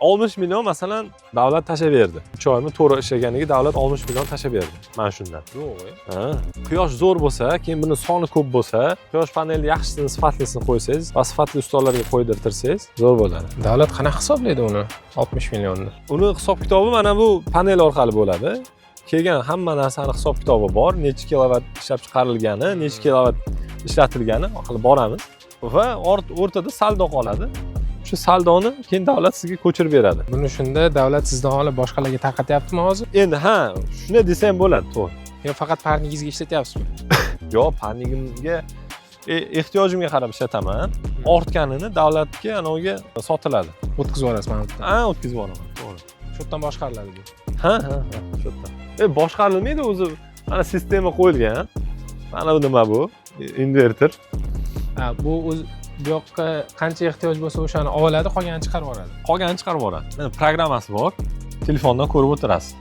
60 million masalan davlat tashlab berdi. 3 oymi to'g'ri ishlaganiga davlat 60 million tashlab berdi. Mana shundan. Yo'q. Ha. Quyosh zo'r bo'lsa, keyin buni soni ko'p bo'lsa, quyosh paneli yaxshisini, sifatlisini qo'ysangiz va sifatli ustalarga qo'ydirtirsangiz zo'r bo'ladi. Davlat qanaqa hisoblaydi uni? 60 millionni. Uni hisob kitobi mana bu panel orqali bo'ladi. Kelgan hamma narsani hisob kitobi bor, necha kilovat ishlab chiqarilgani, necha kilovat ishlatilgani orqali boramiz va o'rtada saldo qoladi. Shu saldoni keyin davlat sizga ko'chirib beradi. Buni shunda davlat sizdan olib boshqalarga tarqatyaptimi hozir? Endi ha, shunday desam bo'ladi, to'g'ri. Yo faqat parningizga ishlatyapsizmi? Yo'q, parnigimga ehtiyojimga qarab ishlataman. Ortganini davlatga anaviga sotiladi. O'tkazib yuborasiz mana bu yerdan. Ha, o'tkazib yuboraman, to'g'ri. Shu yerdan boshqariladi bu. Ha, shu yerdan. Boshqarilmaydi o'zi. Mana sistema qo'yilgan. Mana bu nima bu? Inverter. Ha, bu o'z bu yoqqa qancha ehtiyoj bo'lsa o'shani oladi, qolganini chiqarib yuboradi. Qolganini chiqarib yuboradi. Programmasi bor. Telefondan ko'rib o'tirasiz.